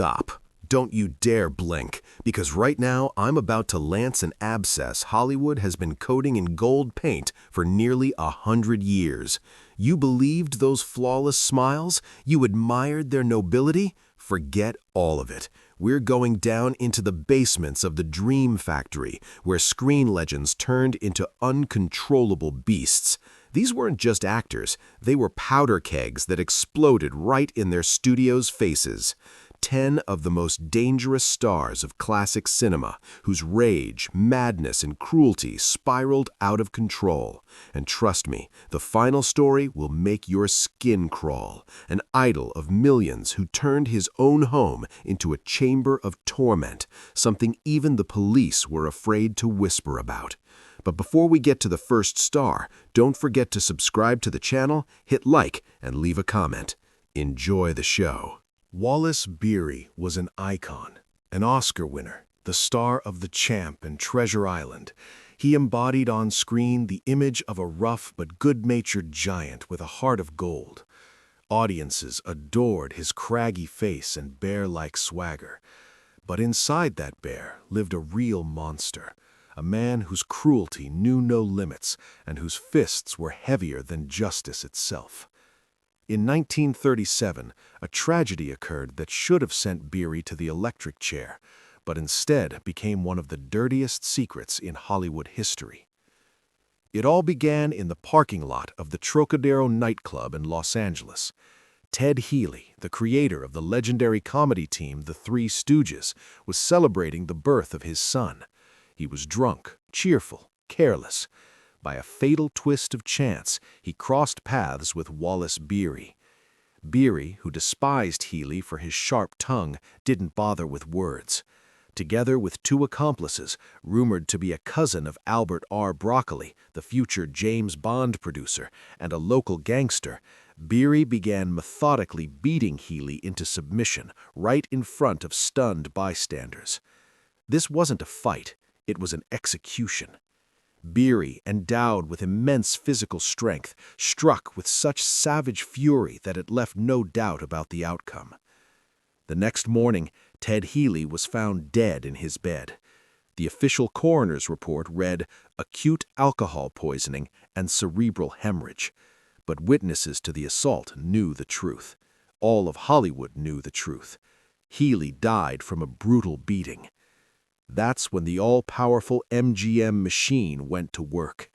Stop. Don't you dare blink, because right now I'm about to lance an abscess Hollywood has been coating in gold paint for nearly 100 years. You believed those flawless smiles? You admired their nobility? Forget all of it. We're going down into the basements of the Dream Factory, where screen legends turned into uncontrollable beasts. These weren't just actors, they were powder kegs that exploded right in their studios' faces. 10 of the most dangerous stars of classic cinema, whose rage, madness, and cruelty spiraled out of control. And trust me, the final story will make your skin crawl. An idol of millions who turned his own home into a chamber of torment, something even the police were afraid to whisper about. But before we get to the first star, don't forget to subscribe to the channel, hit like, and leave a comment. Enjoy the show. Wallace Beery was an icon, an Oscar winner, the star of The Champ and Treasure Island. He embodied on screen the image of a rough but good-natured giant with a heart of gold. Audiences adored his craggy face and bear-like swagger. But inside that bear lived a real monster, a man whose cruelty knew no limits and whose fists were heavier than justice itself. In 1937, a tragedy occurred that should have sent Beery to the electric chair, but instead became one of the dirtiest secrets in Hollywood history. It all began in the parking lot of the Trocadero nightclub in Los Angeles. Ted Healy, the creator of the legendary comedy team The Three Stooges, was celebrating the birth of his son. He was drunk, cheerful, careless. By a fatal twist of chance, he crossed paths with Wallace Beery. Beery, who despised Healy for his sharp tongue, didn't bother with words. Together with two accomplices, rumored to be a cousin of Albert R. Broccoli, the future James Bond producer, and a local gangster, Beery began methodically beating Healy into submission right in front of stunned bystanders. This wasn't a fight, it was an execution. Beery, endowed with immense physical strength, struck with such savage fury that it left no doubt about the outcome. The next morning, Ted Healy was found dead in his bed. The official coroner's report read acute alcohol poisoning and cerebral hemorrhage. But witnesses to the assault knew the truth. All of Hollywood knew the truth. Healy died from a brutal beating. That's when the all-powerful MGM machine went to work.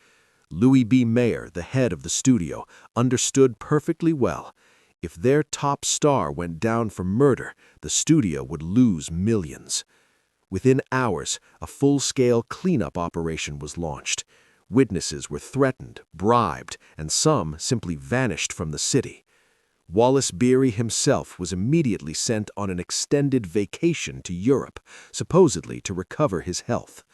Louis B. Mayer, the head of the studio, understood perfectly well. If their top star went down for murder, the studio would lose millions. Within hours, a full-scale cleanup operation was launched. Witnesses were threatened, bribed, and some simply vanished from the city. Wallace Beery himself was immediately sent on an extended vacation to Europe, supposedly to recover his health.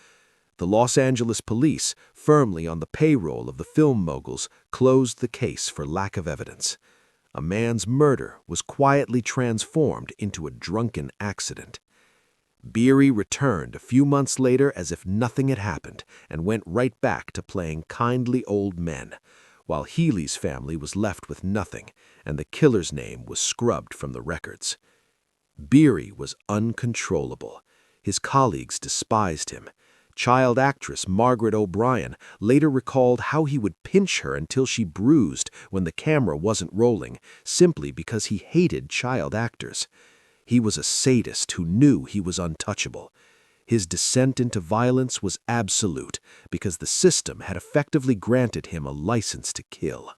The Los Angeles police, firmly on the payroll of the film moguls, closed the case for lack of evidence. A man's murder was quietly transformed into a drunken accident. Beery returned a few months later as if nothing had happened and went right back to playing kindly old men, while Healy's family was left with nothing, and the killer's name was scrubbed from the records. Beery was uncontrollable. His colleagues despised him. Child actress Margaret O'Brien later recalled how he would pinch her until she bruised when the camera wasn't rolling, simply because he hated child actors. He was a sadist who knew he was untouchable. His descent into violence was absolute because the system had effectively granted him a license to kill.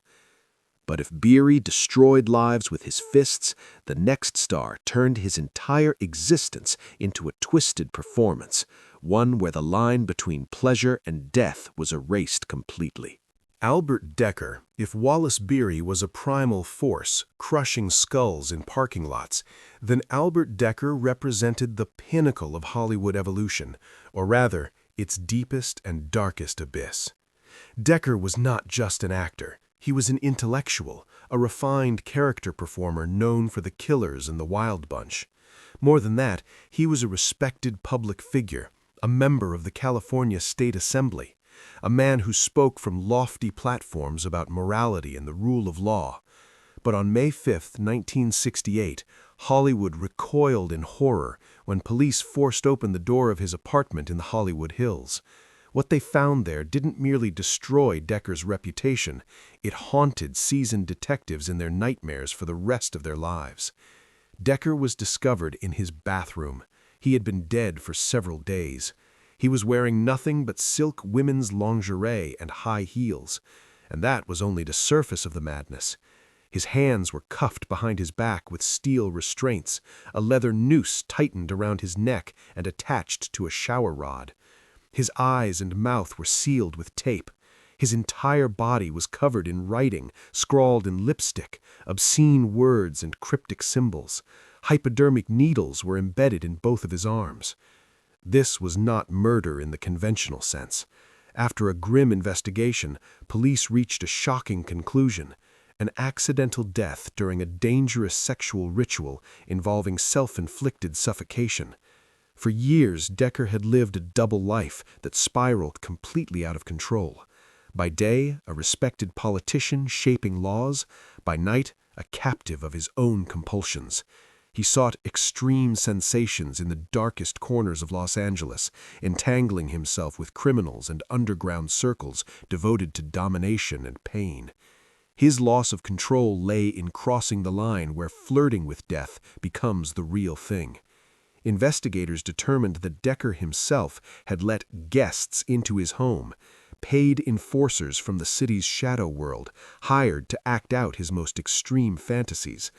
But if Beery destroyed lives with his fists, the next star turned his entire existence into a twisted performance, one where the line between pleasure and death was erased completely. Albert Decker, if Wallace Beery was a primal force crushing skulls in parking lots, then Albert Decker represented the pinnacle of Hollywood evolution, or rather, its deepest and darkest abyss. Decker was not just an actor. He was an intellectual, a refined character performer known for The Killers and The Wild Bunch. More than that, he was a respected public figure, a member of the California State Assembly, a man who spoke from lofty platforms about morality and the rule of law. But on May 5, 1968, Hollywood recoiled in horror when police forced open the door of his apartment in the Hollywood Hills. What they found there didn't merely destroy Decker's reputation, it haunted seasoned detectives in their nightmares for the rest of their lives. Decker was discovered in his bathroom. He had been dead for several days. He was wearing nothing but silk women's lingerie and high heels, and that was only the surface of the madness. His hands were cuffed behind his back with steel restraints, a leather noose tightened around his neck and attached to a shower rod. His eyes and mouth were sealed with tape. His entire body was covered in writing, scrawled in lipstick, obscene words and cryptic symbols. Hypodermic needles were embedded in both of his arms. This was not murder in the conventional sense. After a grim investigation, police reached a shocking conclusion: an accidental death during a dangerous sexual ritual involving self-inflicted suffocation. For years, Decker had lived a double life that spiraled completely out of control. By day, a respected politician shaping laws; by night, a captive of his own compulsions. He sought extreme sensations in the darkest corners of Los Angeles, entangling himself with criminals and underground circles devoted to domination and pain. His loss of control lay in crossing the line where flirting with death becomes the real thing. Investigators determined that Decker himself had let guests into his home, paid enforcers from the city's shadow world, hired to act out his most extreme fantasies.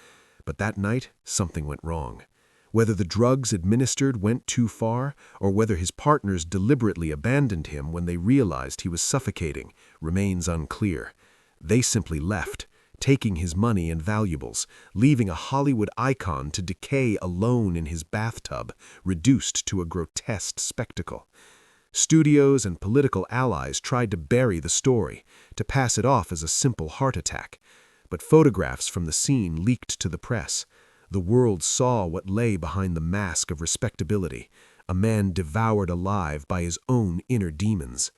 But that night, something went wrong. Whether the drugs administered went too far, or whether his partners deliberately abandoned him when they realized he was suffocating, remains unclear. They simply left, taking his money and valuables, leaving a Hollywood icon to decay alone in his bathtub, reduced to a grotesque spectacle. Studios and political allies tried to bury the story, to pass it off as a simple heart attack. But photographs from the scene leaked to the press. The world saw what lay behind the mask of respectability: a man devoured alive by his own inner demons.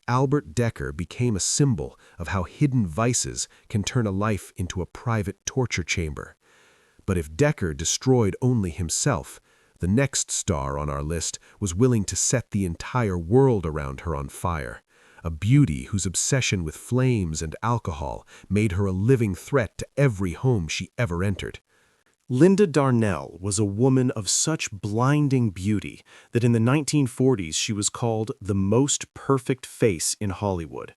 Albert Decker became a symbol of how hidden vices can turn a life into a private torture chamber. But if Decker destroyed only himself, the next star on our list was willing to set the entire world around her on fire. A beauty whose obsession with flames and alcohol made her a living threat to every home she ever entered. Linda Darnell was a woman of such blinding beauty that in the 1940s she was called the most perfect face in Hollywood.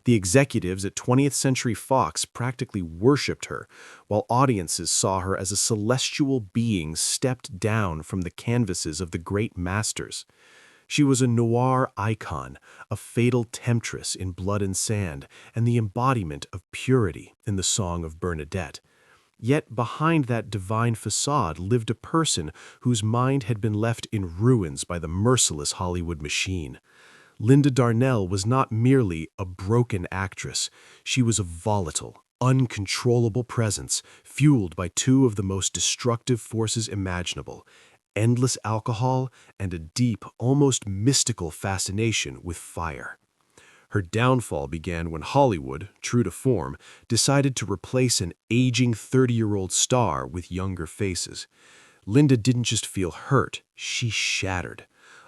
The executives at 20th Century Fox practically worshipped her, while audiences saw her as a celestial being stepped down from the canvases of the great masters. She was a noir icon, a fatal temptress in Blood and Sand, and the embodiment of purity in the Song of Bernadette. Yet behind that divine facade lived a person whose mind had been left in ruins by the merciless Hollywood machine. Linda Darnell was not merely a broken actress. She was a volatile, uncontrollable presence, fueled by two of the most destructive forces imaginable: endless alcohol and a deep, almost mystical fascination with fire. Her downfall began when Hollywood, true to form, decided to replace an aging 30-year-old star with younger faces. Linda didn't just feel hurt, she shattered.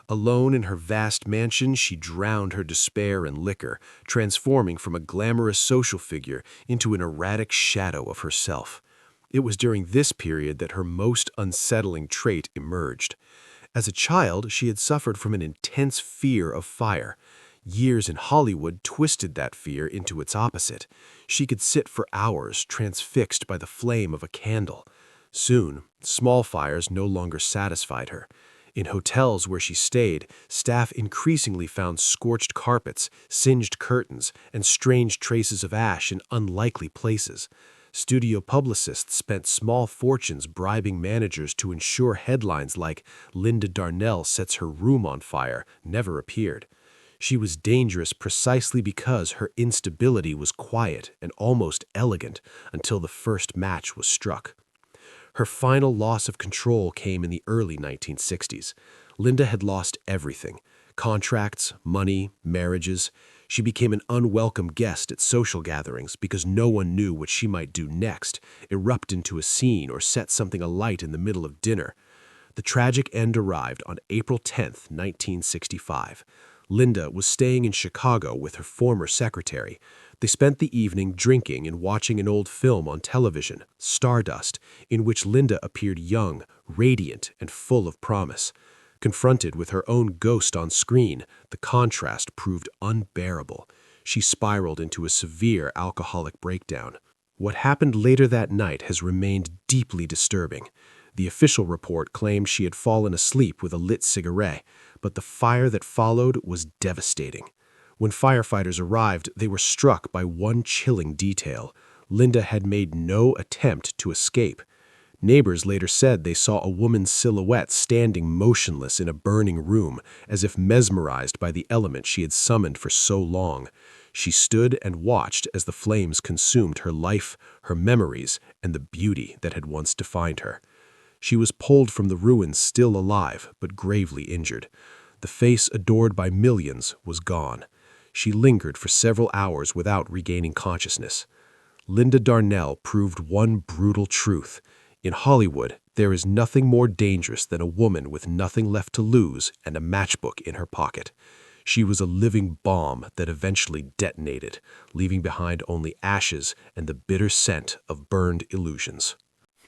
Alone in her vast mansion, she drowned her despair in liquor, transforming from a glamorous social figure into an erratic shadow of herself. It was during this period that her most unsettling trait emerged. As a child, she had suffered from an intense fear of fire. Years in Hollywood twisted that fear into its opposite. She could sit for hours, transfixed by the flame of a candle. Soon, small fires no longer satisfied her. In hotels where she stayed, staff increasingly found scorched carpets, singed curtains, and strange traces of ash in unlikely places. Studio publicists spent small fortunes bribing managers to ensure headlines like "Linda Darnell sets her room on fire" never appeared. She was dangerous precisely because her instability was quiet and almost elegant until the first match was struck. Her final loss of control came in the early 1960s. Linda had lost everything: contracts, money, marriages. She became an unwelcome guest at social gatherings because no one knew what she might do next, erupt into a scene or set something alight in the middle of dinner. The tragic end arrived on April 10th, 1965. Linda was staying in Chicago with her former secretary. They spent the evening drinking and watching an old film on television, Stardust, in which Linda appeared young, radiant, and full of promise. Confronted with her own ghost on screen, the contrast proved unbearable. She spiraled into a severe alcoholic breakdown. What happened later that night has remained deeply disturbing. The official report claimed she had fallen asleep with a lit cigarette, but the fire that followed was devastating. When firefighters arrived, they were struck by one chilling detail. Linda had made no attempt to escape. Neighbors later said they saw a woman's silhouette standing motionless in a burning room, as if mesmerized by the element she had summoned for so long. She stood and watched as the flames consumed her life, her memories, and the beauty that had once defined her. She was pulled from the ruins still alive, but gravely injured. The face adored by millions was gone. She lingered for several hours without regaining consciousness. Linda Darnell proved one brutal truth. In Hollywood, there is nothing more dangerous than a woman with nothing left to lose and a matchbook in her pocket. She was a living bomb that eventually detonated, leaving behind only ashes and the bitter scent of burned illusions.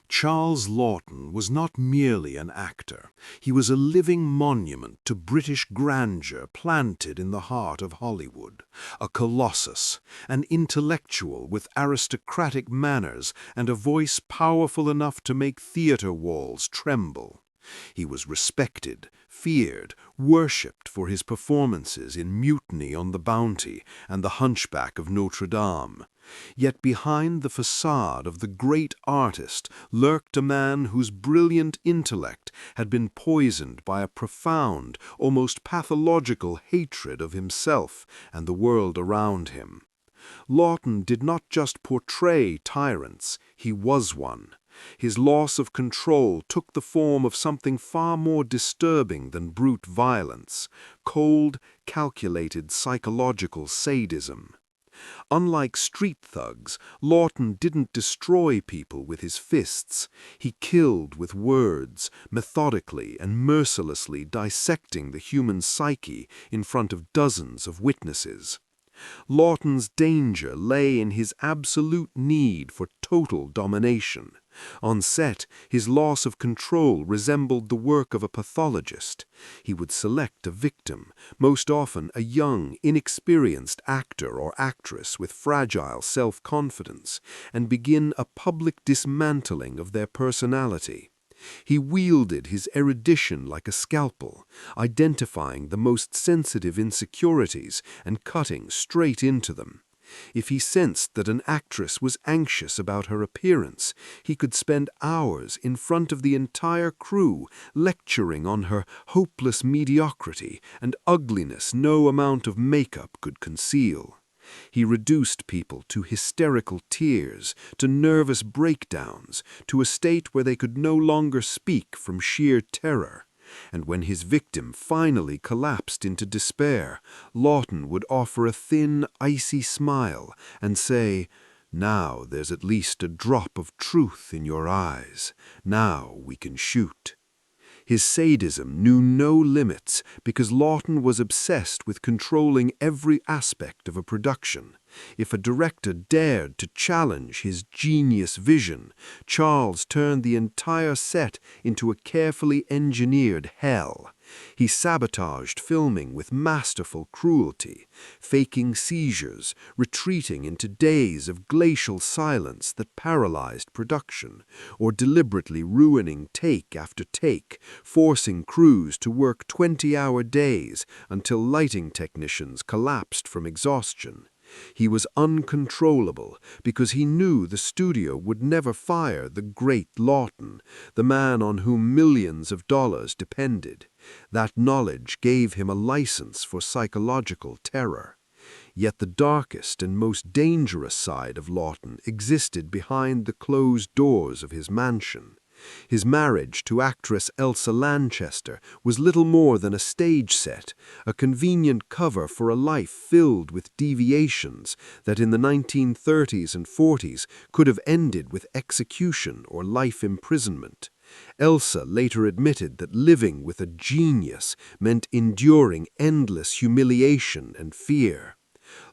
Charles Laughton was not merely an actor. He was a living monument to British grandeur planted in the heart of Hollywood, a colossus, an intellectual with aristocratic manners and a voice powerful enough to make theater walls tremble. He was respected, feared, worshipped for his performances in Mutiny on the Bounty and The Hunchback of Notre Dame. Yet behind the facade of the great artist lurked a man whose brilliant intellect had been poisoned by a profound, almost pathological hatred of himself and the world around him. Laughton did not just portray tyrants, he was one. His loss of control took the form of something far more disturbing than brute violence, cold, calculated psychological sadism. Unlike street thugs, Laughton didn't destroy people with his fists. He killed with words, methodically and mercilessly dissecting the human psyche in front of dozens of witnesses. Laughton's danger lay in his absolute need for total domination. On set, his loss of control resembled the work of a pathologist. He would select a victim, most often a young, inexperienced actor or actress with fragile self-confidence, and begin a public dismantling of their personality. He wielded his erudition like a scalpel, identifying the most sensitive insecurities and cutting straight into them. If he sensed that an actress was anxious about her appearance, he could spend hours in front of the entire crew lecturing on her hopeless mediocrity and ugliness no amount of makeup could conceal. He reduced people to hysterical tears, to nervous breakdowns, to a state where they could no longer speak from sheer terror. And when his victim finally collapsed into despair, Laughton would offer a thin, icy smile and say, "Now there's at least a drop of truth in your eyes. Now we can shoot." His sadism knew no limits because Laughton was obsessed with controlling every aspect of a production. If a director dared to challenge his genius vision, Charles turned the entire set into a carefully engineered hell. He sabotaged filming with masterful cruelty, faking seizures, retreating into days of glacial silence that paralyzed production, or deliberately ruining take after take, forcing crews to work 20-hour days until lighting technicians collapsed from exhaustion. He was uncontrollable because he knew the studio would never fire the great Laughton, the man on whom millions of dollars depended. That knowledge gave him a license for psychological terror. Yet the darkest and most dangerous side of Laughton existed behind the closed doors of his mansion. His marriage to actress Elsa Lanchester was little more than a stage set, a convenient cover for a life filled with deviations that in the 1930s and 40s could have ended with execution or life imprisonment. Elsa later admitted that living with a genius meant enduring endless humiliation and fear.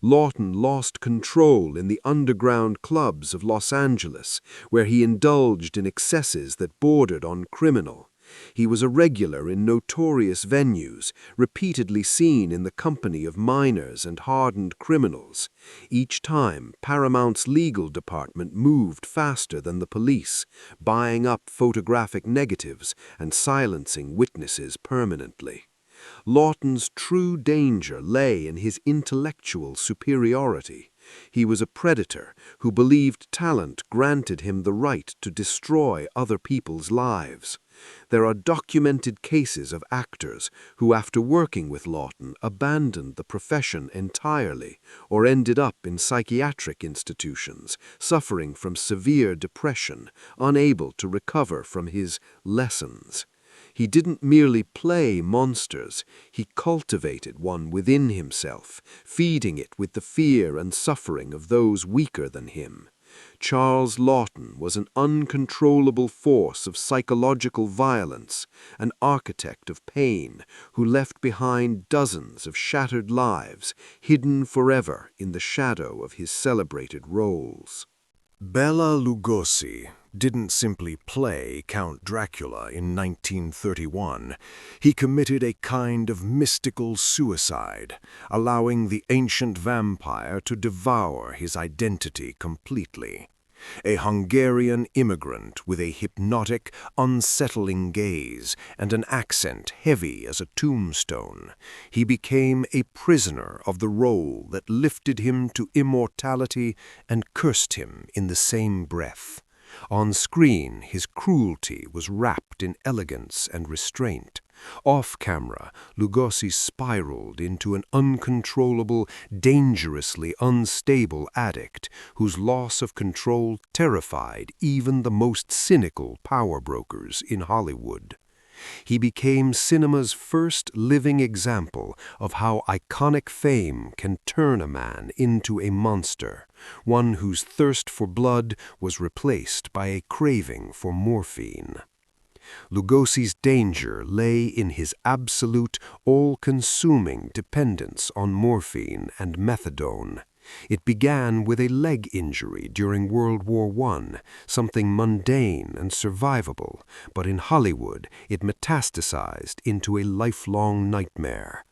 Laughton lost control in the underground clubs of Los Angeles, where he indulged in excesses that bordered on criminal. He was a regular in notorious venues, repeatedly seen in the company of minors and hardened criminals. Each time, Paramount's legal department moved faster than the police, buying up photographic negatives and silencing witnesses permanently. Laughton's true danger lay in his intellectual superiority. He was a predator who believed talent granted him the right to destroy other people's lives. There are documented cases of actors who, after working with Laughton, abandoned the profession entirely or ended up in psychiatric institutions, suffering from severe depression, unable to recover from his lessons. He didn't merely play monsters, he cultivated one within himself, feeding it with the fear and suffering of those weaker than him. Charles Laughton was an uncontrollable force of psychological violence, an architect of pain who left behind dozens of shattered lives, hidden forever in the shadow of his celebrated roles. Bela Lugosi didn't simply play Count Dracula in 1931. He committed a kind of mystical suicide, allowing the ancient vampire to devour his identity completely. A Hungarian immigrant with a hypnotic, unsettling gaze and an accent heavy as a tombstone, he became a prisoner of the role that lifted him to immortality and cursed him in the same breath. On screen, his cruelty was wrapped in elegance and restraint. Off camera, Lugosi spiraled into an uncontrollable, dangerously unstable addict whose loss of control terrified even the most cynical power brokers in Hollywood. He became cinema's first living example of how iconic fame can turn a man into a monster, one whose thirst for blood was replaced by a craving for morphine. Lugosi's danger lay in his absolute, all-consuming dependence on morphine and methadone. It began with a leg injury during World War I, something mundane and survivable, but in Hollywood it metastasized into a lifelong nightmare.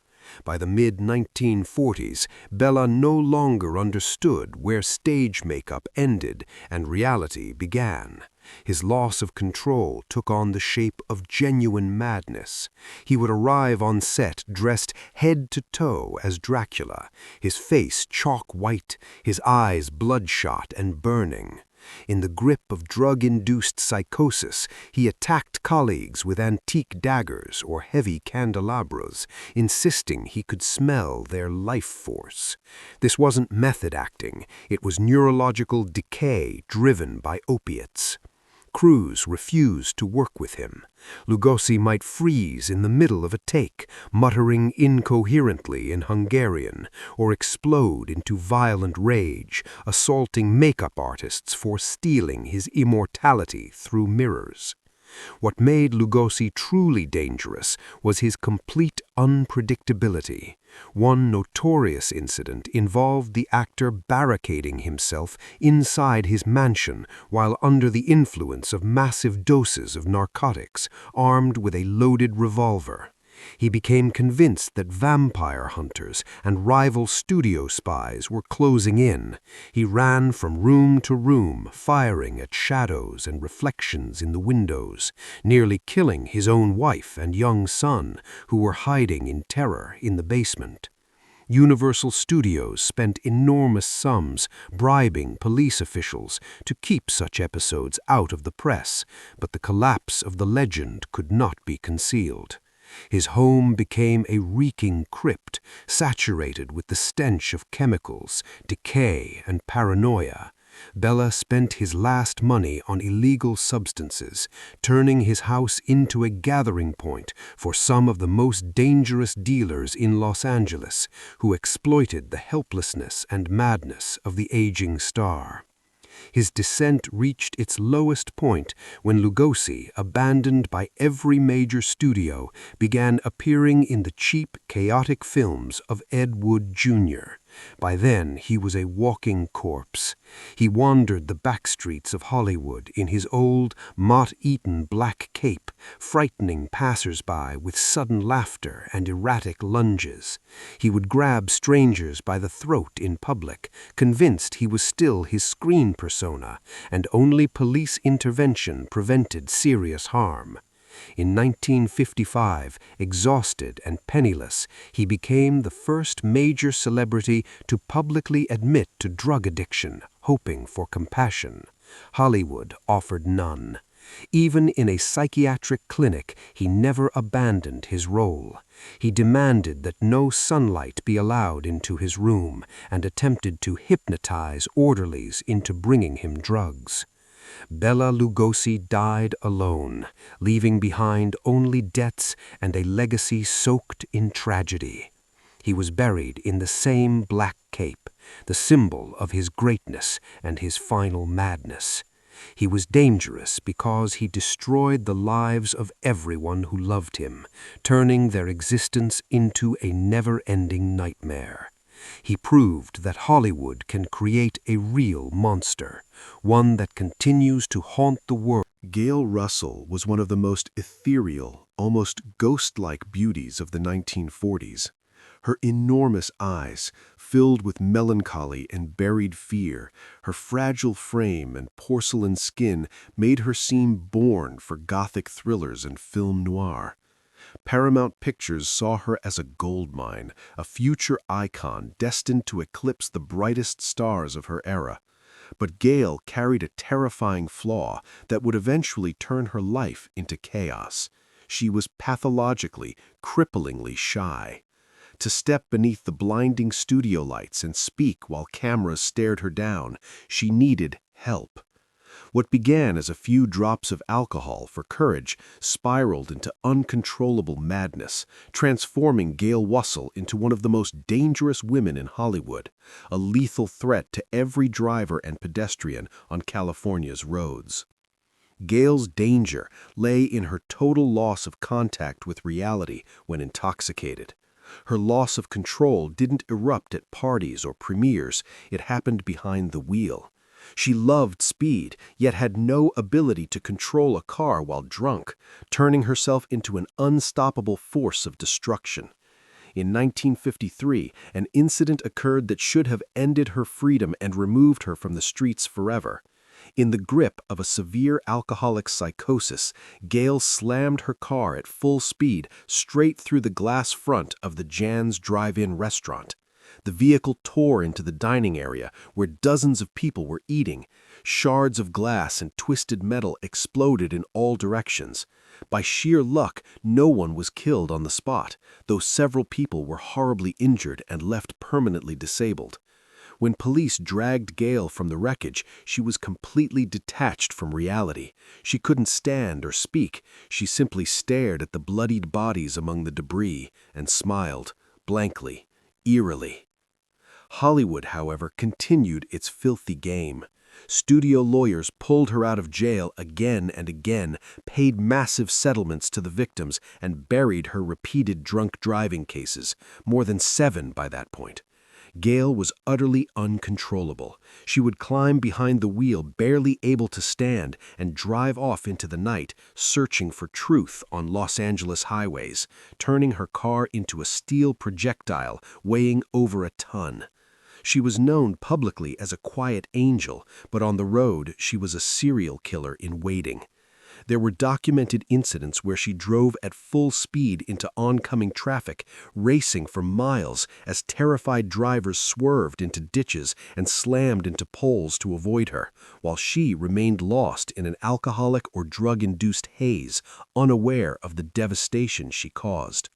By the mid-1940s, Bela no longer understood where stage makeup ended and reality began. His loss of control took on the shape of genuine madness. He would arrive on set dressed head to toe as Dracula, his face chalk white, his eyes bloodshot and burning. In the grip of drug-induced psychosis, he attacked colleagues with antique daggers or heavy candelabras, insisting he could smell their life force. This wasn't method acting, it was neurological decay driven by opiates. Crews refused to work with him. Lugosi might freeze in the middle of a take, muttering incoherently in Hungarian, or explode into violent rage, assaulting makeup artists for stealing his immortality through mirrors. What made Lugosi truly dangerous was his complete unpredictability. One notorious incident involved the actor barricading himself inside his mansion while under the influence of massive doses of narcotics, armed with a loaded revolver. He became convinced that vampire hunters and rival studio spies were closing in. He ran from room to room, firing at shadows and reflections in the windows, nearly killing his own wife and young son, who were hiding in terror in the basement. Universal Studios spent enormous sums bribing police officials to keep such episodes out of the press, but the collapse of the legend could not be concealed. His home became a reeking crypt, saturated with the stench of chemicals, decay, and paranoia. Bela spent his last money on illegal substances, turning his house into a gathering point for some of the most dangerous dealers in Los Angeles, who exploited the helplessness and madness of the aging star. His descent reached its lowest point when Lugosi, abandoned by every major studio, began appearing in the cheap, chaotic films of Ed Wood Jr. By then, he was a walking corpse. He wandered the back streets of Hollywood in his old, moth-eaten black cape, frightening passers-by with sudden laughter and erratic lunges. He would grab strangers by the throat in public, convinced he was still his screen persona, and only police intervention prevented serious harm. In 1955, exhausted and penniless, he became the first major celebrity to publicly admit to drug addiction, hoping for compassion. Hollywood offered none. Even in a psychiatric clinic, he never abandoned his role. He demanded that no sunlight be allowed into his room and attempted to hypnotize orderlies into bringing him drugs. Bela Lugosi died alone, leaving behind only debts and a legacy soaked in tragedy. He was buried in the same black cape, the symbol of his greatness and his final madness. He was dangerous because he destroyed the lives of everyone who loved him, turning their existence into a never-ending nightmare. He proved that Hollywood can create a real monster, one that continues to haunt the world. Gail Russell was one of the most ethereal, almost ghost-like beauties of the 1940s. Her enormous eyes, filled with melancholy and buried fear, her fragile frame and porcelain skin made her seem born for gothic thrillers and film noir. Paramount Pictures saw her as a goldmine, a future icon destined to eclipse the brightest stars of her era. But Gail carried a terrifying flaw that would eventually turn her life into chaos. She was pathologically, cripplingly shy. To step beneath the blinding studio lights and speak while cameras stared her down, she needed help. What began as a few drops of alcohol for courage spiraled into uncontrollable madness, transforming Gail Russell into one of the most dangerous women in Hollywood, a lethal threat to every driver and pedestrian on California's roads. Gail's danger lay in her total loss of contact with reality when intoxicated. Her loss of control didn't erupt at parties or premieres, it happened behind the wheel. She loved speed, yet had no ability to control a car while drunk, turning herself into an unstoppable force of destruction. In 1953, an incident occurred that should have ended her freedom and removed her from the streets forever. In the grip of a severe alcoholic psychosis, Gail slammed her car at full speed straight through the glass front of the Jan's Drive-In restaurant. The vehicle tore into the dining area where dozens of people were eating. Shards of glass and twisted metal exploded in all directions. By sheer luck, no one was killed on the spot, though several people were horribly injured and left permanently disabled. When police dragged Gail from the wreckage, she was completely detached from reality. She couldn't stand or speak. She simply stared at the bloodied bodies among the debris and smiled, blankly, eerily. Hollywood, however, continued its filthy game. Studio lawyers pulled her out of jail again and again, paid massive settlements to the victims, and buried her repeated drunk driving cases, more than 7 by that point. Gail was utterly uncontrollable. She would climb behind the wheel, barely able to stand, and drive off into the night, searching for truth on Los Angeles highways, turning her car into a steel projectile weighing over a ton. She was known publicly as a quiet angel, but on the road she was a serial killer in waiting. There were documented incidents where she drove at full speed into oncoming traffic, racing for miles as terrified drivers swerved into ditches and slammed into poles to avoid her, while she remained lost in an alcoholic or drug-induced haze, unaware of the devastation she caused.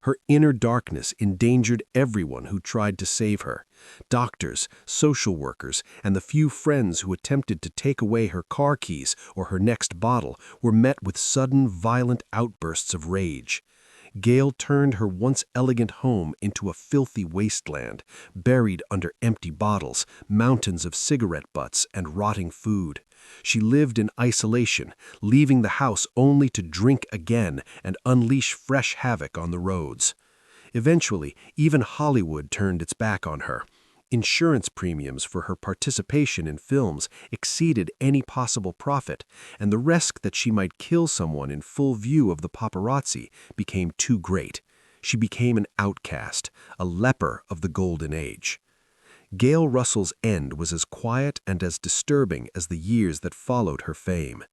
Her inner darkness endangered everyone who tried to save her. Doctors, social workers, and the few friends who attempted to take away her car keys or her next bottle were met with sudden, violent outbursts of rage. Gail turned her once elegant home into a filthy wasteland, buried under empty bottles, mountains of cigarette butts, and rotting food. She lived in isolation, leaving the house only to drink again and unleash fresh havoc on the roads. Eventually, even Hollywood turned its back on her. Insurance premiums for her participation in films exceeded any possible profit, and the risk that she might kill someone in full view of the paparazzi became too great. She became an outcast, a leper of the Golden Age. Gail Russell's end was as quiet and as disturbing as the years that followed her fame.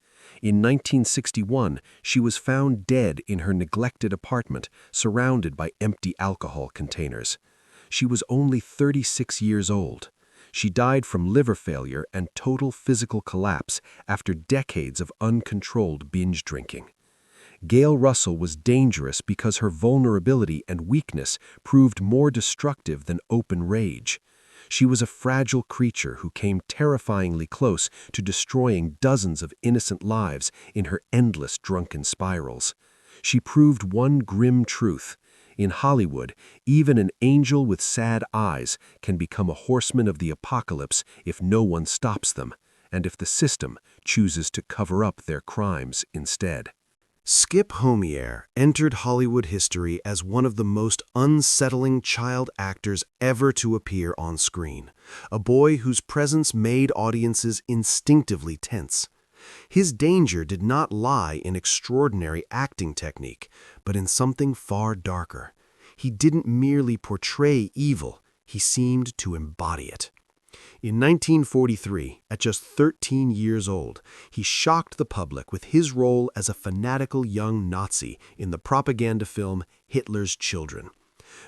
In 1961, she was found dead in her neglected apartment, surrounded by empty alcohol containers. She was only 36 years old. She died from liver failure and total physical collapse after decades of uncontrolled binge drinking. Gail Russell was dangerous because her vulnerability and weakness proved more destructive than open rage. She was a fragile creature who came terrifyingly close to destroying dozens of innocent lives in her endless drunken spirals. She proved one grim truth. In Hollywood, even an angel with sad eyes can become a horseman of the apocalypse if no one stops them, and if the system chooses to cover up their crimes instead. Skip Homeier entered Hollywood history as one of the most unsettling child actors ever to appear on screen, a boy whose presence made audiences instinctively tense. His danger did not lie in extraordinary acting technique, but in something far darker. He didn't merely portray evil, he seemed to embody it. In 1943, at just 13 years old, he shocked the public with his role as a fanatical young Nazi in the propaganda film Hitler's Children.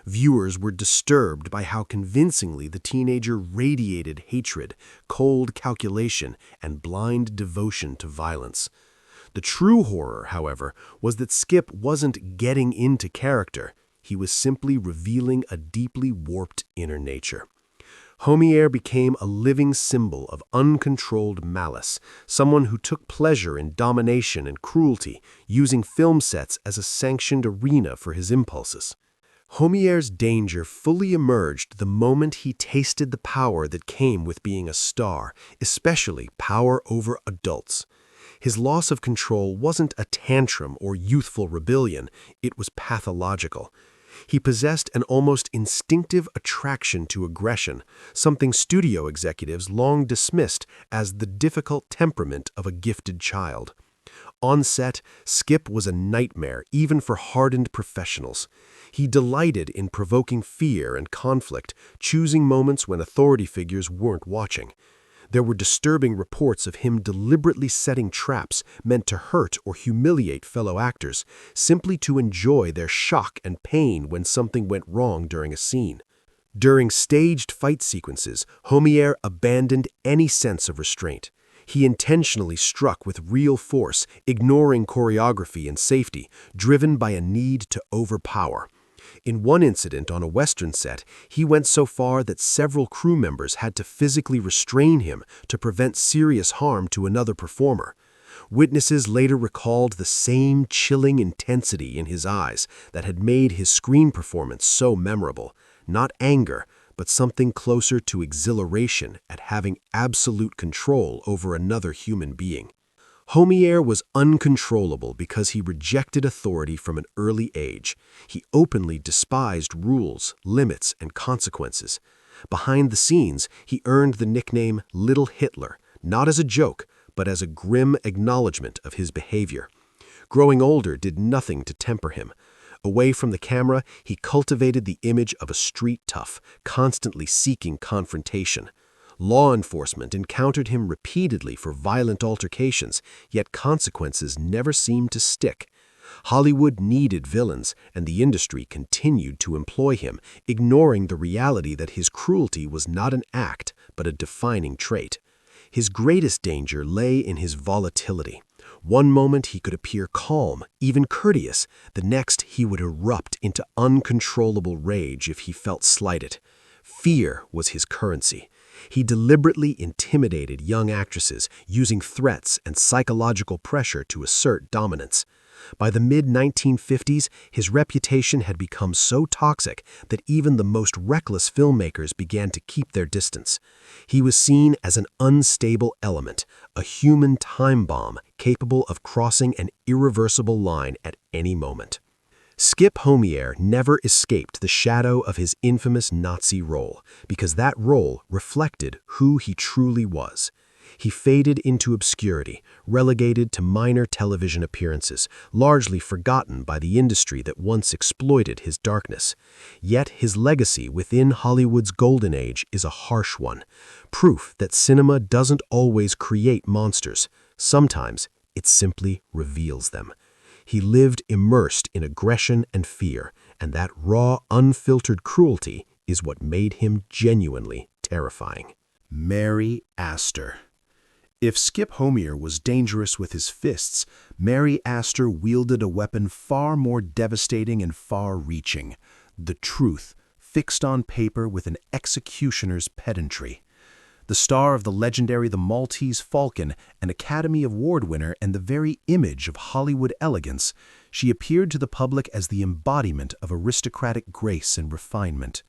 Viewers were disturbed by how convincingly the teenager radiated hatred, cold calculation, and blind devotion to violence. The true horror, however, was that Skip wasn't getting into character. He was simply revealing a deeply warped inner nature. Homeier became a living symbol of uncontrolled malice, someone who took pleasure in domination and cruelty, using film sets as a sanctioned arena for his impulses. Homeier's danger fully emerged the moment he tasted the power that came with being a star, especially power over adults. His loss of control wasn't a tantrum or youthful rebellion, it was pathological. He possessed an almost instinctive attraction to aggression, something studio executives long dismissed as the difficult temperament of a gifted child. On set, Skip was a nightmare even for hardened professionals. He delighted in provoking fear and conflict, choosing moments when authority figures weren't watching. There were disturbing reports of him deliberately setting traps meant to hurt or humiliate fellow actors, simply to enjoy their shock and pain when something went wrong during a scene. During staged fight sequences, Homeier abandoned any sense of restraint. He intentionally struck with real force, ignoring choreography and safety, driven by a need to overpower. In one incident on a Western set, he went so far that several crew members had to physically restrain him to prevent serious harm to another performer. Witnesses later recalled the same chilling intensity in his eyes that had made his screen performance so memorable. Not anger, but something closer to exhilaration at having absolute control over another human being. Homeier was uncontrollable because he rejected authority from an early age. He openly despised rules, limits, and consequences. Behind the scenes, he earned the nickname Little Hitler, not as a joke, but as a grim acknowledgement of his behavior. Growing older did nothing to temper him. Away from the camera, he cultivated the image of a street tough, constantly seeking confrontation. Law enforcement encountered him repeatedly for violent altercations, yet consequences never seemed to stick. Hollywood needed villains, and the industry continued to employ him, ignoring the reality that his cruelty was not an act, but a defining trait. His greatest danger lay in his volatility. One moment he could appear calm, even courteous. The next he would erupt into uncontrollable rage if he felt slighted. Fear was his currency. He deliberately intimidated young actresses, using threats and psychological pressure to assert dominance. By the mid-1950s, his reputation had become so toxic that even the most reckless filmmakers began to keep their distance. He was seen as an unstable element, a human time bomb capable of crossing an irreversible line at any moment. Skip Homeier never escaped the shadow of his infamous Nazi role, because that role reflected who he truly was. He faded into obscurity, relegated to minor television appearances, largely forgotten by the industry that once exploited his darkness. Yet his legacy within Hollywood's golden age is a harsh one, proof that cinema doesn't always create monsters. Sometimes it simply reveals them. He lived immersed in aggression and fear, and that raw, unfiltered cruelty is what made him genuinely terrifying. Mary Astor. If Skip Homeier was dangerous with his fists, Mary Astor wielded a weapon far more devastating and far-reaching: the truth, fixed on paper with an executioner's pedantry. The star of the legendary The Maltese Falcon, an Academy Award winner and the very image of Hollywood elegance, she appeared to the public as the embodiment of aristocratic grace and refinement.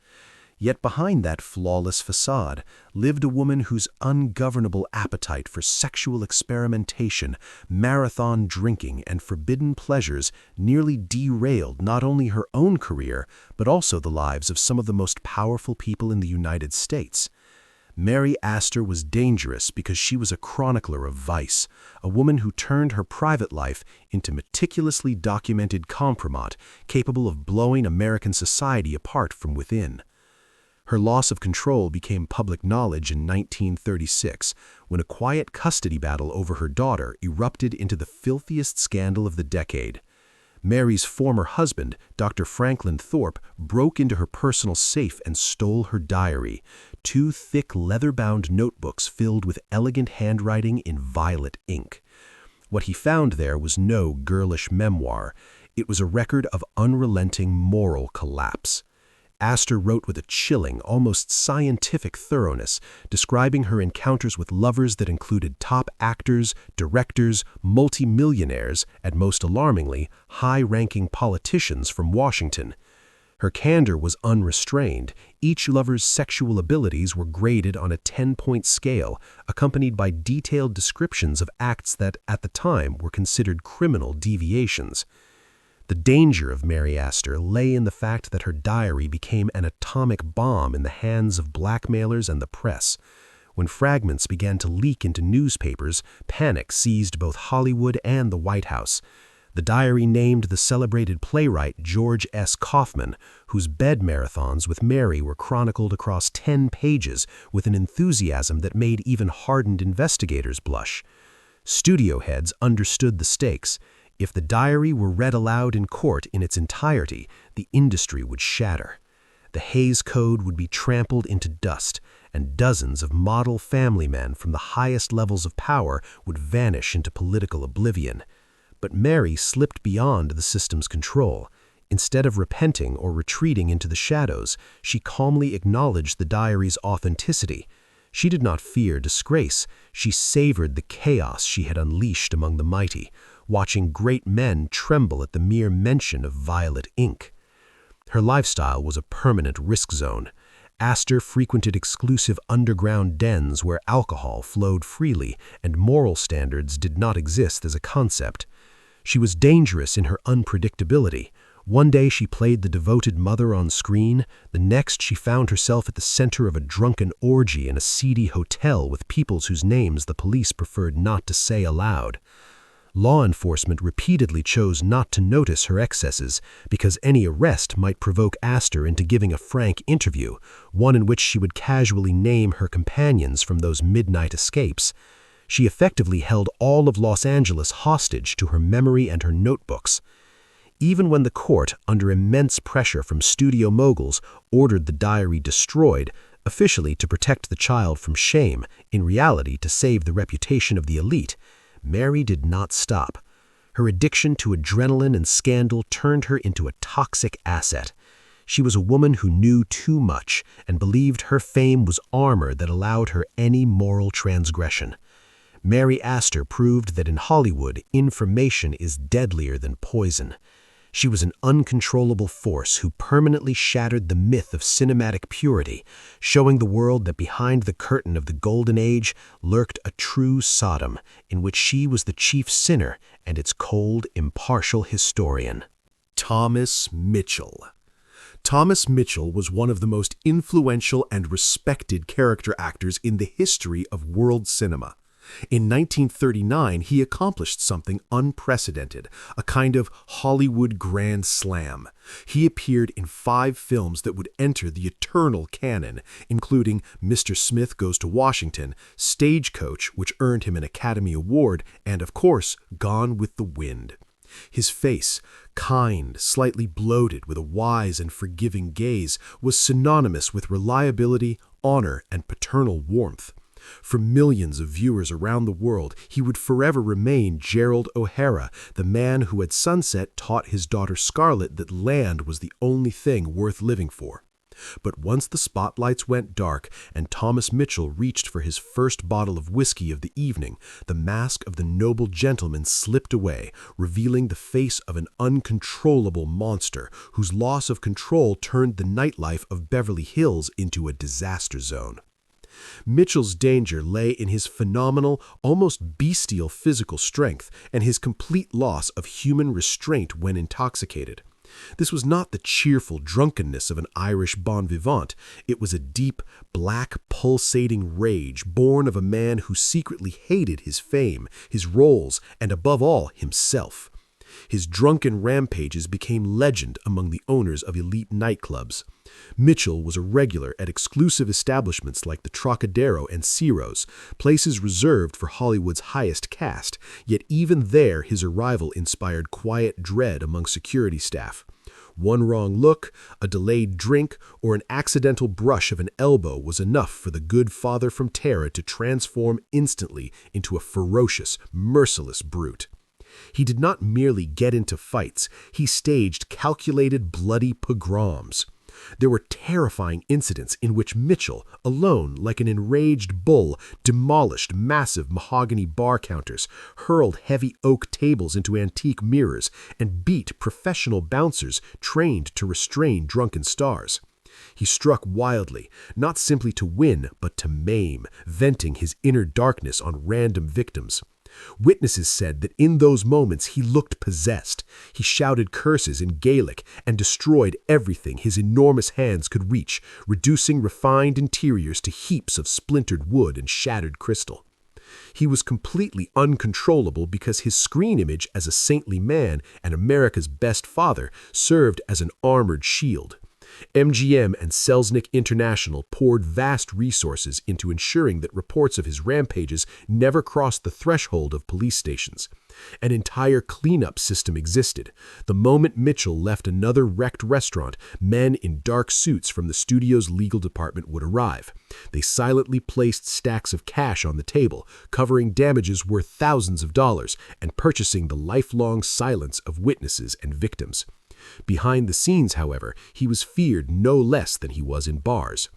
Yet behind that flawless facade lived a woman whose ungovernable appetite for sexual experimentation, marathon drinking, and forbidden pleasures nearly derailed not only her own career, but also the lives of some of the most powerful people in the United States. Mary Astor was dangerous because she was a chronicler of vice, a woman who turned her private life into meticulously documented compromat capable of blowing American society apart from within. Her loss of control became public knowledge in 1936, when a quiet custody battle over her daughter erupted into the filthiest scandal of the decade. Mary's former husband, Dr. Franklin Thorpe, broke into her personal safe and stole her diary, 2 thick leather-bound notebooks filled with elegant handwriting in violet ink. What he found there was no girlish memoir. It was a record of unrelenting moral collapse. Astor wrote with a chilling, almost scientific thoroughness, describing her encounters with lovers that included top actors, directors, multimillionaires, and most alarmingly, high-ranking politicians from Washington. Her candor was unrestrained. Each lover's sexual abilities were graded on a 10-point scale, accompanied by detailed descriptions of acts that, at the time, were considered criminal deviations. The danger of Mary Astor lay in the fact that her diary became an atomic bomb in the hands of blackmailers and the press. When fragments began to leak into newspapers, panic seized both Hollywood and the White House. The diary named the celebrated playwright George S. Kaufman, whose bed marathons with Mary were chronicled across 10 pages with an enthusiasm that made even hardened investigators blush. Studio heads understood the stakes. If the diary were read aloud in court in its entirety, the industry would shatter. The Hays Code would be trampled into dust, and dozens of model family men from the highest levels of power would vanish into political oblivion. But Mary slipped beyond the system's control. Instead of repenting or retreating into the shadows, she calmly acknowledged the diary's authenticity. She did not fear disgrace. She savored the chaos she had unleashed among the mighty, watching great men tremble at the mere mention of violet ink. Her lifestyle was a permanent risk zone. Astor frequented exclusive underground dens where alcohol flowed freely and moral standards did not exist as a concept. She was dangerous in her unpredictability. One day she played the devoted mother on screen, the next she found herself at the center of a drunken orgy in a seedy hotel with peoples whose names the police preferred not to say aloud. Law enforcement repeatedly chose not to notice her excesses because any arrest might provoke Astor into giving a frank interview, one in which she would casually name her companions from those midnight escapes. She effectively held all of Los Angeles hostage to her memory and her notebooks. Even when the court, under immense pressure from studio moguls, ordered the diary destroyed, officially to protect the child from shame, in reality to save the reputation of the elite, Mary did not stop. Her addiction to adrenaline and scandal turned her into a toxic asset. She was a woman who knew too much and believed her fame was armor that allowed her any moral transgression. Mary Astor proved that in Hollywood, information is deadlier than poison. She was an uncontrollable force who permanently shattered the myth of cinematic purity, showing the world that behind the curtain of the Golden Age lurked a true Sodom, in which she was the chief sinner and its cold, impartial historian. Thomas Mitchell. Thomas Mitchell was one of the most influential and respected character actors in the history of world cinema. In 1939, he accomplished something unprecedented, a kind of Hollywood grand slam. He appeared in 5 films that would enter the eternal canon, including Mr. Smith Goes to Washington, Stagecoach, which earned him an Academy Award, and, of course, Gone with the Wind. His face, kind, slightly bloated, with a wise and forgiving gaze, was synonymous with reliability, honor, and paternal warmth. For millions of viewers around the world, he would forever remain Gerald O'Hara, the man who at sunset taught his daughter Scarlett that land was the only thing worth living for. But once the spotlights went dark and Thomas Mitchell reached for his first bottle of whiskey of the evening, the mask of the noble gentleman slipped away, revealing the face of an uncontrollable monster whose loss of control turned the nightlife of Beverly Hills into a disaster zone. Mitchell's danger lay in his phenomenal, almost bestial physical strength and his complete loss of human restraint when intoxicated. This was not the cheerful drunkenness of an Irish bon vivant. It was a deep, black, pulsating rage born of a man who secretly hated his fame, his roles, and above all, himself. His drunken rampages became legend among the owners of elite nightclubs. Mitchell was a regular at exclusive establishments like the Trocadero and Ciro's, places reserved for Hollywood's highest caste, yet even there his arrival inspired quiet dread among security staff. One wrong look, a delayed drink, or an accidental brush of an elbow was enough for the good father from Terra to transform instantly into a ferocious, merciless brute. He did not merely get into fights, he staged calculated bloody pogroms. There were terrifying incidents in which Mitchell, alone like an enraged bull, demolished massive mahogany bar counters, hurled heavy oak tables into antique mirrors, and beat professional bouncers trained to restrain drunken stars. He struck wildly, not simply to win, but to maim, venting his inner darkness on random victims. Witnesses said that in those moments he looked possessed. He shouted curses in Gaelic and destroyed everything his enormous hands could reach, reducing refined interiors to heaps of splintered wood and shattered crystal. He was completely uncontrollable because his screen image as a saintly man and America's best father served as an armored shield. MGM and Selznick International poured vast resources into ensuring that reports of his rampages never crossed the threshold of police stations. An entire cleanup system existed. The moment Mitchell left another wrecked restaurant, men in dark suits from the studio's legal department would arrive. They silently placed stacks of cash on the table, covering damages worth thousands of dollars and purchasing the lifelong silence of witnesses and victims. Behind the scenes, however, he was feared no less than he was in bars.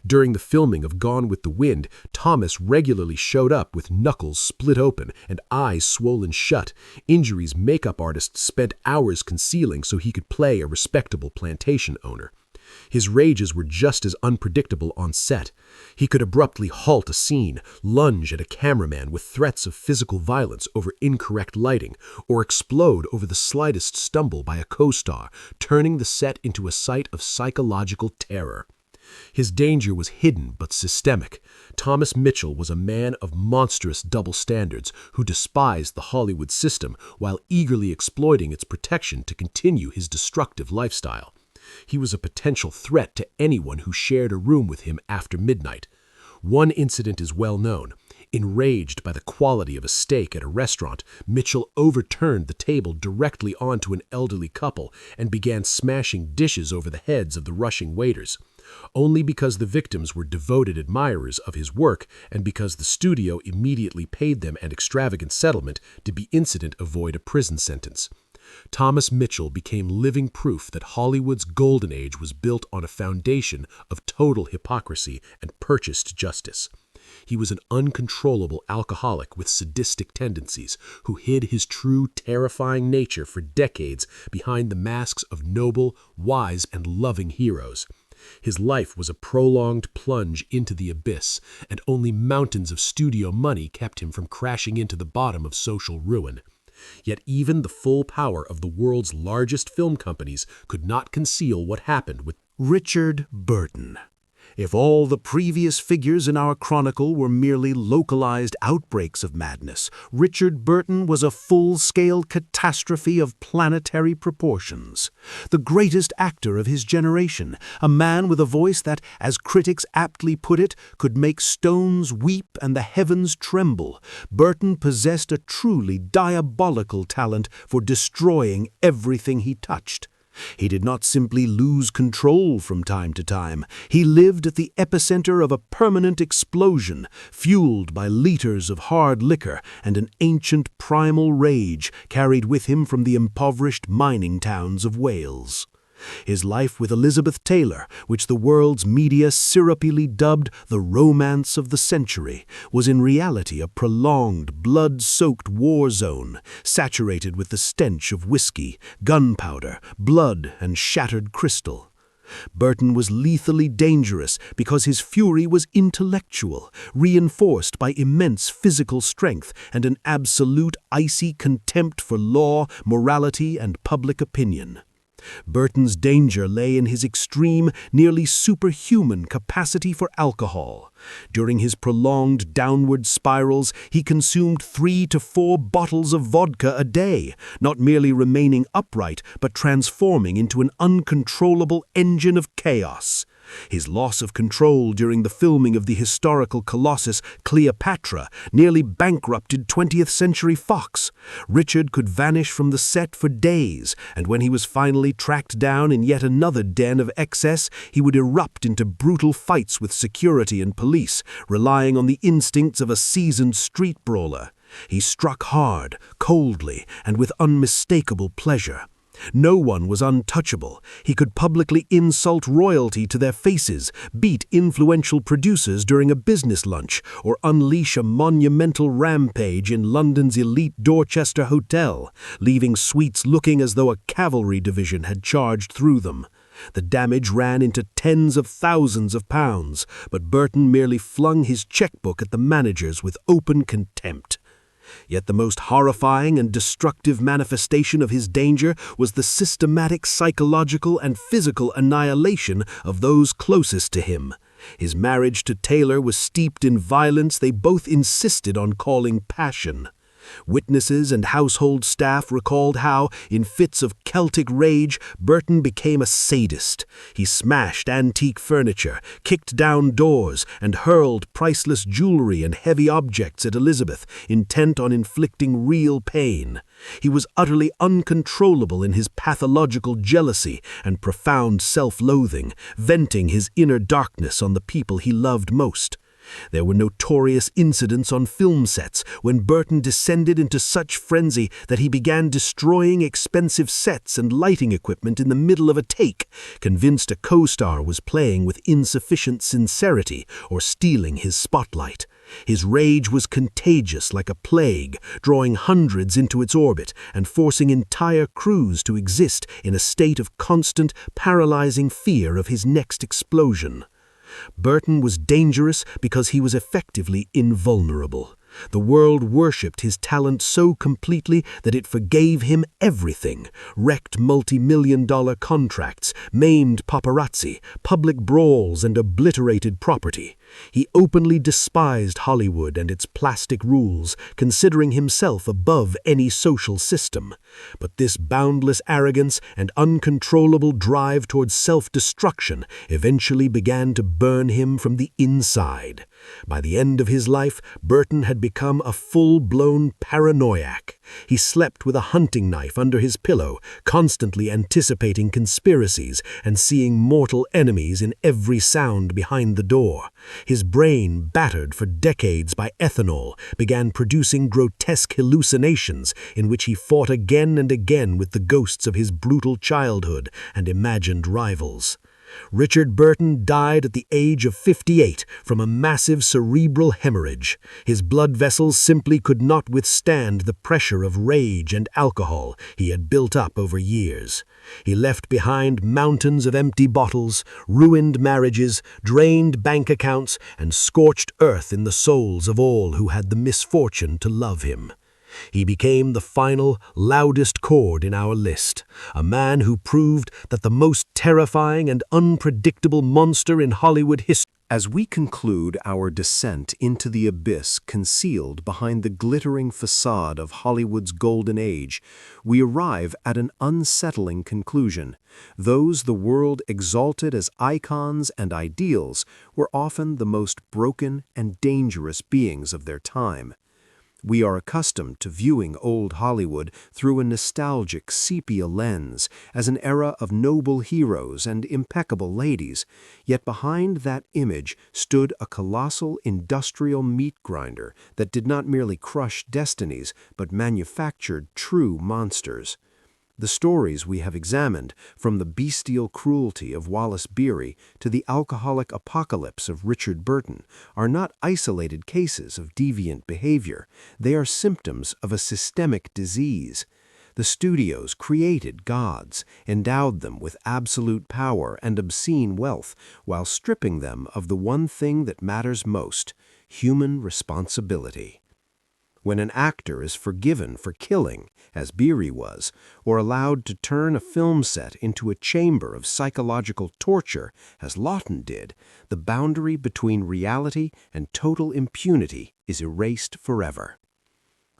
During the filming of Gone with the Wind, Thomas regularly showed up with knuckles split open and eyes swollen shut, injuries makeup artists spent hours concealing so he could play a respectable plantation owner. His rages were just as unpredictable on set. He could abruptly halt a scene, lunge at a cameraman with threats of physical violence over incorrect lighting, or explode over the slightest stumble by a co-star, turning the set into a site of psychological terror. His danger was hidden but systemic. Thomas Mitchell was a man of monstrous double standards who despised the Hollywood system while eagerly exploiting its protection to continue his destructive lifestyle. He was a potential threat to anyone who shared a room with him after midnight. One incident is well known. Enraged by the quality of a steak at a restaurant, Mitchell overturned the table directly onto an elderly couple and began smashing dishes over the heads of the rushing waiters. only because the victims were devoted admirers of his work and because the studio immediately paid them an extravagant settlement to be innocent avoid a prison sentence. Thomas Mitchell became living proof that Hollywood's golden age was built on a foundation of total hypocrisy and purchased justice. He was an uncontrollable alcoholic with sadistic tendencies who hid his true terrifying nature for decades behind the masks of noble, wise, and loving heroes. His life was a prolonged plunge into the abyss, and only mountains of studio money kept him from crashing into the bottom of social ruin. Yet even the full power of the world's largest film companies could not conceal what happened with Richard Burton. If all the previous figures in our chronicle were merely localized outbreaks of madness, Richard Burton was a full-scale catastrophe of planetary proportions. The greatest actor of his generation, a man with a voice that, as critics aptly put it, could make stones weep and the heavens tremble, Burton possessed a truly diabolical talent for destroying everything he touched. He did not simply lose control from time to time. He lived at the epicenter of a permanent explosion, fueled by liters of hard liquor and an ancient primal rage carried with him from the impoverished mining towns of Wales. His life with Elizabeth Taylor, which the world's media syrupily dubbed the romance of the century, was in reality a prolonged, blood-soaked war zone, saturated with the stench of whiskey, gunpowder, blood, and shattered crystal. Burton was lethally dangerous because his fury was intellectual, reinforced by immense physical strength and an absolute icy contempt for law, morality, and public opinion. Burton's danger lay in his extreme, nearly superhuman capacity for alcohol. During his prolonged downward spirals, he consumed 3 to 4 bottles of vodka a day, not merely remaining upright, but transforming into an uncontrollable engine of chaos. His loss of control during the filming of the historical colossus Cleopatra nearly bankrupted 20th Century Fox. Richard could vanish from the set for days, and when he was finally tracked down in yet another den of excess, he would erupt into brutal fights with security and police, relying on the instincts of a seasoned street brawler. He struck hard, coldly, and with unmistakable pleasure. No one was untouchable. He could publicly insult royalty to their faces, beat influential producers during a business lunch, or unleash a monumental rampage in London's elite Dorchester Hotel, leaving suites looking as though a cavalry division had charged through them. The damage ran into tens of thousands of pounds, but Burton merely flung his checkbook at the managers with open contempt. Yet the most horrifying and destructive manifestation of his danger was the systematic psychological and physical annihilation of those closest to him. His marriage to Taylor was steeped in violence they both insisted on calling passion. Witnesses and household staff recalled how, in fits of Celtic rage, Burton became a sadist. He smashed antique furniture, kicked down doors, and hurled priceless jewelry and heavy objects at Elizabeth, intent on inflicting real pain. He was utterly uncontrollable in his pathological jealousy and profound self-loathing, venting his inner darkness on the people he loved most. There were notorious incidents on film sets when Burton descended into such frenzy that he began destroying expensive sets and lighting equipment in the middle of a take, convinced a co-star was playing with insufficient sincerity or stealing his spotlight. His rage was contagious like a plague, drawing hundreds into its orbit and forcing entire crews to exist in a state of constant, paralyzing fear of his next explosion. Burton was dangerous because he was effectively invulnerable. The world worshipped his talent so completely that it forgave him everything: wrecked multi-million-dollar contracts, maimed paparazzi, public brawls, and obliterated property. He openly despised Hollywood and its plastic rules, considering himself above any social system. But this boundless arrogance and uncontrollable drive towards self-destruction eventually began to burn him from the inside. By the end of his life, Burton had become a full-blown paranoiac. He slept with a hunting knife under his pillow, constantly anticipating conspiracies and seeing mortal enemies in every sound behind the door. His brain, battered for decades by ethanol, began producing grotesque hallucinations in which he fought again and again with the ghosts of his brutal childhood and imagined rivals. Richard Burton died at the age of 58 from a massive cerebral hemorrhage. His blood vessels simply could not withstand the pressure of rage and alcohol he had built up over years. He left behind mountains of empty bottles, ruined marriages, drained bank accounts, and scorched earth in the souls of all who had the misfortune to love him. He became the final, loudest chord in our list, a man who proved that the most terrifying and unpredictable monster in Hollywood history. As we conclude our descent into the abyss concealed behind the glittering facade of Hollywood's golden age, we arrive at an unsettling conclusion. Those the world exalted as icons and ideals were often the most broken and dangerous beings of their time. We are accustomed to viewing old Hollywood through a nostalgic sepia lens as an era of noble heroes and impeccable ladies, yet behind that image stood a colossal industrial meat grinder that did not merely crush destinies but manufactured true monsters. The stories we have examined, from the bestial cruelty of Wallace Beery to the alcoholic apocalypse of Richard Burton, are not isolated cases of deviant behavior. They are symptoms of a systemic disease. The studios created gods, endowed them with absolute power and obscene wealth, while stripping them of the one thing that matters most: human responsibility. When an actor is forgiven for killing, as Beery was, or allowed to turn a film set into a chamber of psychological torture, as Laughton did, the boundary between reality and total impunity is erased forever.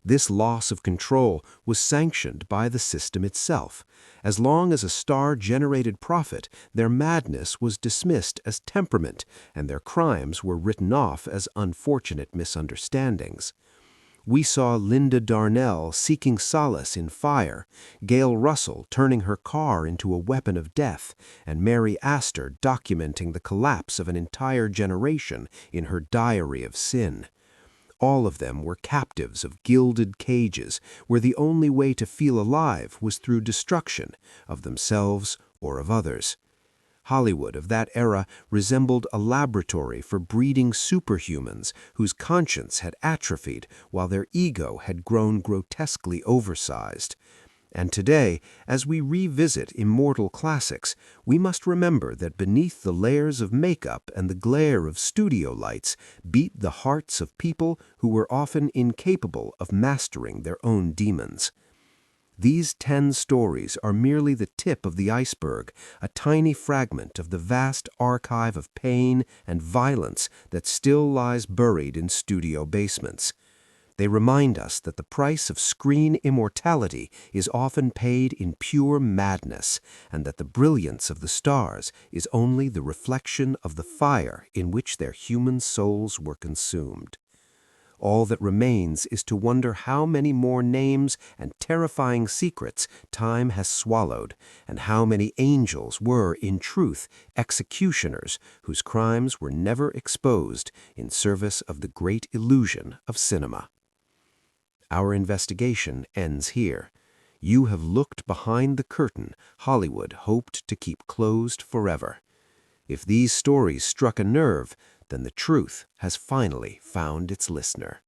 This loss of control was sanctioned by the system itself. As long as a star generated profit, their madness was dismissed as temperament, and their crimes were written off as unfortunate misunderstandings. We saw Linda Darnell seeking solace in fire, Gail Russell turning her car into a weapon of death, and Mary Astor documenting the collapse of an entire generation in her diary of sin. All of them were captives of gilded cages, where the only way to feel alive was through destruction of themselves or of others. Hollywood of that era resembled a laboratory for breeding superhumans whose conscience had atrophied while their ego had grown grotesquely oversized. And today, as we revisit immortal classics, we must remember that beneath the layers of makeup and the glare of studio lights beat the hearts of people who were often incapable of mastering their own demons. These 10 stories are merely the tip of the iceberg, a tiny fragment of the vast archive of pain and violence that still lies buried in studio basements. They remind us that the price of screen immortality is often paid in pure madness, and that the brilliance of the stars is only the reflection of the fire in which their human souls were consumed. All that remains is to wonder how many more names and terrifying secrets time has swallowed, and how many angels were, in truth, executioners whose crimes were never exposed in service of the great illusion of cinema. Our investigation ends here. You have looked behind the curtain Hollywood hoped to keep closed forever. If these stories struck a nerve, then the truth has finally found its listener.